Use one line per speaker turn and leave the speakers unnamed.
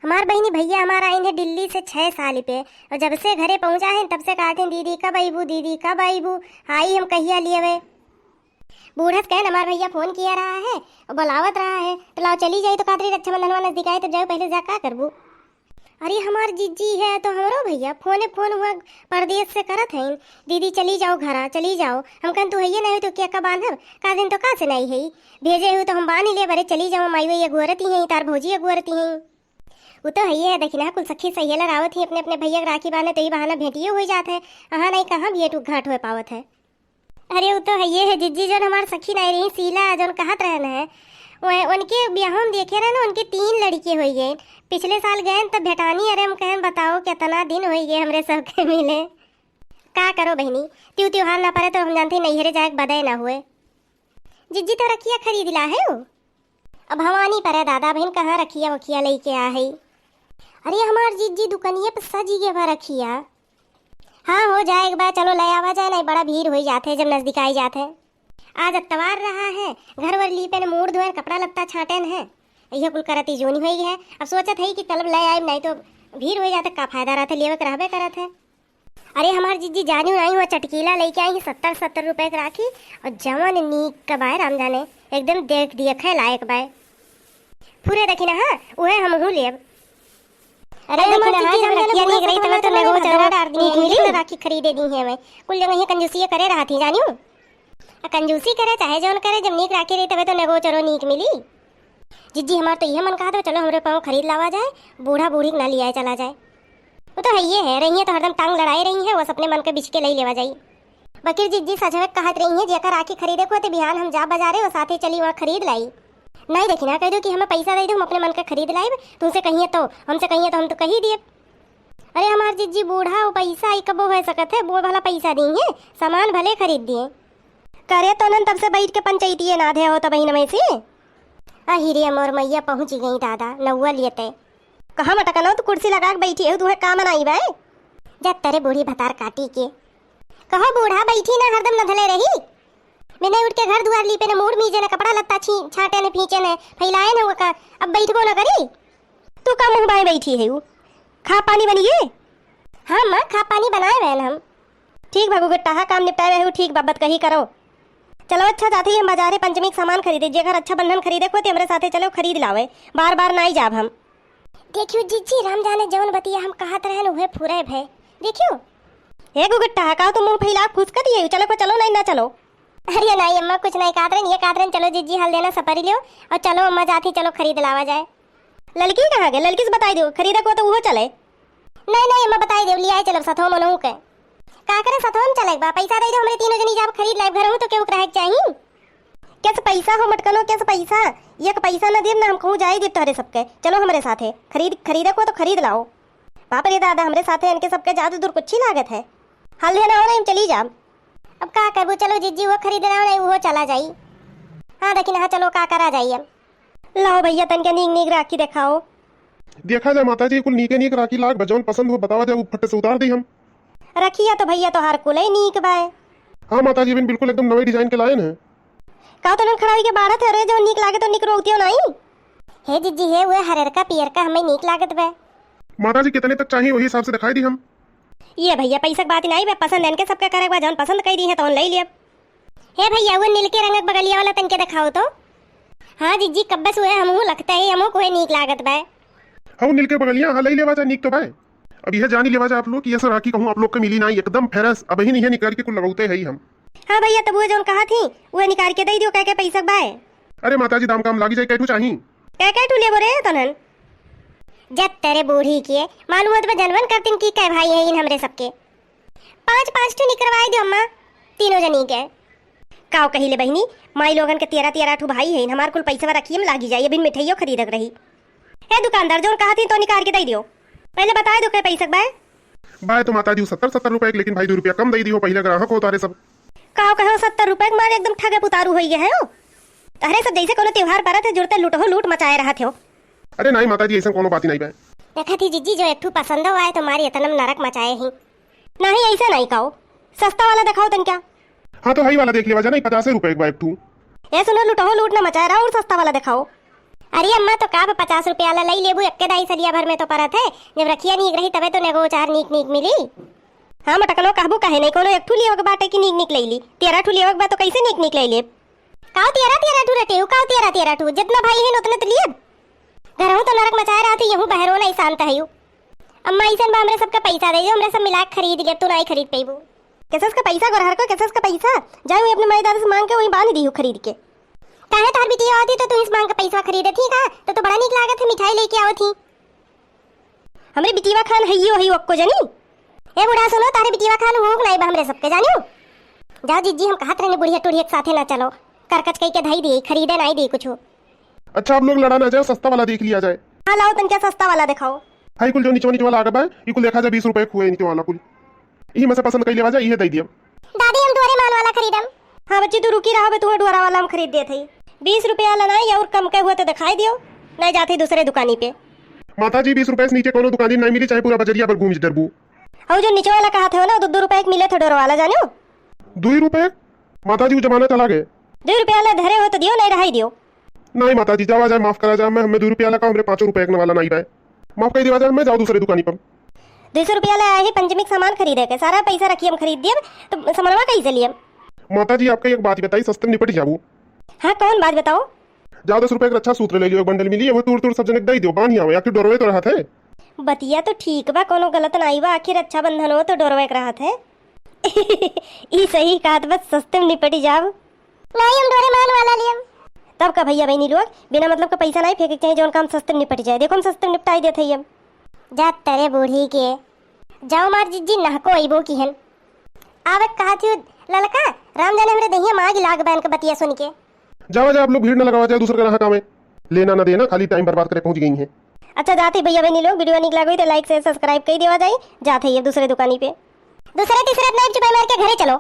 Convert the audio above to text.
हमार बहनी भैया हमारा आइन है दिल्ली से 6 साल पे। और जब से घरे पहुंचा है तब से कहते हैं दीदी कब आईबू, दीदी कब आईबू, आई हम कहिया लिए वे। बूढ़स कहन हमार भैया फोन किया रहा है और बुलावत रहा है तो लाओ चली जाई तो कातरी रक्षाबंधन वाला दिखाए तो जाओ पहले जा का करबू। अरे हमार जीजी है तो हमरो भैया फोन हुआ परदेश से करत है, दीदी चली जाओ घरा चली जाओ। हम कहन तू है नहीं तो क्या का बांधब का दिन तो का से नहीं है भेजे हो तो हम बांध ले बरे चली जाओ माई ये गुरती है तार भौजी गुरती है। वो तो है देखना कुल सखी सहेला रावत ही अपने अपने भैया राखी बांधे तो ही बहाना भेटियो हो जात है। हाँ नहीं कहाँ भेंट घाट हो पावत है। अरे वो तो है जिज्जी जो हमार सखी नहीं रही शीला जो कहत रहना है उनके ब्याह हम देखे रहे ना उनके 3 लड़के हो गए। पिछले साल गए तब भेटानी। अरे हम कहें बताओ कितना दिन हो गए हमरे सबके मिले। का करो बहनी त्योहार ना पड़े तो हम जानते नैहरे जाए बदय ना हुए। जिज्जी तो रखिया खरीद ला है वो अब भवानी पर है दादा बहन कहाँ रखिया वखिया लेके आ है। अरे हमार जीजी दुकानिए पर सजी के भा रखिया। हाँ हो जाए एक बार चलो ले आवा जाए नहीं बड़ा भीड़ हो जाते जब नजदीक आई जाते। आज अतवार रहा है घर वर लीपे मूड धोए कपड़ा लत्ता छाटेन है यह कुल करती जोनी हुई है। अब सोचत है कि कल ले आए नहीं तो भीड़ हो जाते का फायदा रहता लिए रहबे करत है। अरे हमार जीजी जानी नहीं हुआ चटकीला लेके आई 70 रुपए का राखी और जवन नीक का बाय राम जाने एकदम देख दिए खे लायक बाय पूरे देखी ना। हाँ वह हम हूँ ले। अरे देखी ना जब रखिया नहीं रही तब तो लगो चरा डार दी मिली राखी खरीदे दी है मैं कुल जगह कंजूसी करे रहा थी जानियो कंजूसी करे चाहे जौन करे जब नीक राखी रही तब तो लगो चरो नीक मिली। जिज्जी हमार तो यह मन कहा था चलो हमारे पाँव खरीद लावा जाए बूढ़ा बूढ़ी ना लिया चला जाए। वो तो है रही है तो हरदम टांग लड़ाई रही है बस अपने मन के बिछ के ले लेवा जाई। बकीर जिज्जी सजवक कहत रही है जेकर राखी खरीदे को तो बिहान हम जा बाजारे और साथे चली वहाँ खरीद लाई। नहीं देखी ना कह दो कि हमें पैसा दे दो हम अपने मन का खरीद लाए तुमसे कहिए तो हमसे कहिए तो हम तो कही दिए। अरे हमार जिज्जी बूढ़ा वो पैसा ही कबो हो सकत है वो भला पैसा दी है सामान भले खरीद दिए करे तो नन तब से बैठ के पंचायती ना दे हो तो बहन में से अहिरे मोर मैया पहुंच गई दादा नौवा लियते कहाँ मटकनो तो कुर्सी लगा के बैठी है तुम्हें काम नहीं भाई जब तेरे बूढ़ी भतार काटी के कहो बूढ़ा बैठी ना हरदम न धले रही मैंने उठ के घर दुआर ली पे न मूड मीजे न कपड़ा लत्ता छाटे न फींचे न फैलाए न का अब बैठबो न करी तू का मुंह बाय बैठी है खा पानी बनिए। हाँ माँ खा पानी बनाए बहन हम ठीक भगो गट्टा काम निपटाए रहे ठीक बाबत कही करो। चलो अच्छा जाते हम बाजारे पंचमी सामान खरीदे जेकर अच्छा बंधन खरीदे को हमारे साथे चलो खरीद लावे बार बार ना ही जाब हम। देखियो जीजी राम जाने जवन बतिया हम कहत रहन उहे फुरे भे देखियो हे गुगट्टा का तो मुंह फैला फुसका दिए चलो को चलो नहीं ना चलो। अरे नहीं अम्मा कुछ नहीं कहत रहन ये कहत रहन चलो जीजी हल देना सपरी लियो और चलो अम्मा जाती चलो खरीद लावा जाए। लड़की कहाँ गए लड़की से बताई दो खरीदा को तो वो चले। नहीं अम्मा बताई दो लिया चलो सथो मनहू के का करे सथोम चले बा पैसा दे दो हमरे तीनों जनी जाब खरीद लाइब घर हूं तो केहू रहे चाहिए कैसे पैसा हो मटकनो कैसे पैसा ये पैसा न दे ना हम कहूँ जाए दे तोहरे सबके चलो हमारे साथे खरीदे को तो खरीद लाओ। बाप रे दादा हमारे साथे इनके सबके ज्यादा दूर कुछ ही लागत है हल है ना हो नहीं चली जाब। अब का करबू चलो जिज्जी वो खरीद रहा नहीं वो चला जाई। हाँ देखी ना चलो का करा जाइए अब लाओ भैया तन के नीक नीक राखी दिखाओ।
देखा जाए माता जी कुल नीके नीक राखी लाग बजौन पसंद हो बतावा जाए फट्टे से उतार दी हम
रखिया तो भैया तो हर कुल नीक बाय।
हाँ माता जी बिल्कुल एकदम नवे डिजाइन के लाए हैं
का तो खड़ाई के बारह थे जो नीक लागे तो निक रोकतियो नहीं हे जिज्जी है वो हरर का पियर का हमें नीक लागत बे।
माता जी कितने तक चाहिए वही हिसाब से दिखाई दी हम।
ये भैया पैसा बात नहीं बे पसंद इनके सबका करे बा जौन पसंद कई दी है तो ले लिया। हे भैया वो नील के रंग बगलिया वाला तन के दिखाओ तो। हाँ जिज्जी कब्बस हुए हमहू लगता है हमहू कोई नीक लागत बे।
हाँ नील के बगलिया हाँ ले लेवा जाए नीक तो बाय। अब यह जानी लेवा जाए आप लोग कि ये राखी कहूँ आप लोग के मिली ना एकदम फेरस अब ही नहीं निकाल के कुल लगाते है हम।
हाँ भैया तब वो जो कहा थी वो निकाल के दे दियो कह के पैसा बाय।
अरे माता जी दाम काम लागी जाए कैठू चाहिए
कह टूले बोरे तनन जब तेरे बूढ़ी किए मालूम हो तो जनवन करतीन की कह भाई है इन हमरे सबके 5 ठू निकलवाए दो अम्मा तीनों जनी के काव कही ले बहनी माई लोगन के 13 ठू भाई है हमार कुल पैसा रखी हम लागी जाइए बिन मिठाइयों खरीदक रही है दुकानदार जो कहा थी तो निकाल के दे दियो पहले बता दो क्या पैसा बाय
बाय तो माता जी 70 रुपए लेकिन भाई 2 रुपया कम दे दी हो पहले ग्राहक हो तारे सब
काव कहो 70 रुपए मारे एकदम ठगे पुतारू हो गया है अरे सब जैसे कोनो त्योहार पर थे जुड़ते लूट हो लूट मचाए रहा थे।
अरे नहीं माता जी ऐसा कोनो बात नहीं बाय
देखा थी जिज्जी जो एक ठू पसंद हो आए तुम्हारी इतनम नरक मचाए ही नहीं ऐसा नहीं कहो सस्ता वाला दिखाओ तन क्या।
हाँ तो हाई वाला देख लेवा जा नहीं 50 रुपए एक बार ठू
ये सुनो लूट हो लूट न मचाए रहा और सस्ता वाला दिखाओ। अरे अम्मा तो का 50 रुपया ला लई लेबू एक्के दाई सलिया भर में तो परत है, जब रखिया नीक रही तबे तो नेगो चार नीक नीक मिली। हाँ मटकनो कहबू काहे नहीं, कोनो एक ठू लियो के बाटे की नीक नीक लईली, 13 ठू लियो के बा तो कैसे नीक नीक लई ले। काओ 13 ठू रटे, काओ 13 ठू, जितना भाई है उतने तो लिए। घरहू तो नरक मचाए रहा थी, यहू बहरो नहीं शांत है। अम्मा ऐसन बा हमरे सबका पैसा दे जो, हमरे सब मिला के खरीद ले, तू नहीं खरीद पेबू। कैसस का पैसा गोरहर को, कैसस का पैसा जाऊँ अपने माई दादा से मांग के वही बांध दी हूँ खरीद के। काहे तार बिटिया होती तो तू इस मांग का पैसा खरीदे थी का, तो बड़ा नीक लागत है, मिठाई लेके आओ थी। हमरे बिटिया खान हइयो हइयो अक्को जानी। ए बुढ़ा सुनो, तारे बिटिया खान हो नहीं बा हमरे सबके जानियो। जाओ जीजी, हम कहत रहने बुढ़िया टुढ़िया के साथे ना चलो, करकच कई के धई दी, खरीदे नहीं दी कुछ।
अच्छा आप लोग लड़ा ना जाए, सस्ता वाला देख लिया जाए।
हाँ लाओ तन क्या सस्ता वाला दिखाओ।
हाई कुल जो नीचे वाला आगे बा, ये कुल देखा जाए 20 रुपए खुए नीचे वाला कुल। यही में से पसंद कर लेवा जाए, ये दे दिया।
दादी हम डोरेमोन वाला खरीदम। हाँ बच्ची तू रुकी रहा, तू डोरा वाला हम खरीद दे थे। 20 रुपया ला नहीं और कम के हुआ तो दिखाई दियो, नहीं जाते दूसरे दुकानी पे।
माता जी 20 रुपए से नीचे कोनो दुकानी नहीं मिली, चाहे पूरा बजरिया पर घूम डरबू।
और जो नीचे वाला कहा थे ना 2 रुपए मिले थे डोरा वाला जानो।
2 रुपए माता जी जमाना चला गए।
2 रुपया ला धरे हो तो दियो, नहीं रहा दियो।
नहीं माता जी जावा जाए, माफ करा जाए, मैं हमें 2 रुपया लगा, हमरे 5 रुपए वाला नहीं रहा, माफ कर दिया जाए, मैं जाऊँ दूसरे दुकानी पर।
200 रुपया ला ही पंचमी का सामान खरीदे के, सारा पैसा रखिए हम खरीद दिए, तो सामानवा कैसे लिए।
माता जी आपका एक बात बताई, सस्ते में निपट जाबू।
हाँ कौन बात बताओ।
जाओ 10 रुपए का अच्छा सूत्र ले लियो, एक बंडल मिली है, वो तूर सब जने दे दियो, बांध आवे, आखिर डोरवे तो रहा थे।
बतिया तो ठीक बा, कोनो गलत नहीं बा, आखिर अच्छा बंधन हो तो डोरवे के रहा थे। ई सही कहत, बस सस्ते में निपटी जाब। नहीं हम डोरेमोन वाला लियम। तब का भैया बहनी लोग बिना मतलब का पैसा नहीं फेंके चाहिए, जोन काम सस्ते में निपट जाए। देखो हम सस्ते में निपटाई देते हम। जा तेरे बूढ़ी के जाओ मार जिज्जी नहको अइबो की हन। आवे कहा थी ललका राम जाने हमरे दहिया माग लाग बैन के बतिया सुन के।
जावा जाए आप लोग, भीड़ न लगावा जाए, दूसरे का रहा काम है, लेना ना देना, खाली टाइम बर्बाद करे पहुंच गई हैं।
अच्छा जाते भैया बहनी लोग, वीडियो निक लगी तो लाइक से सब्सक्राइब कर देवा जाए, जाते ही दूसरे दुकानी पे। दूसरे तीसरे नहीं चुपाई मार के घरे चलो।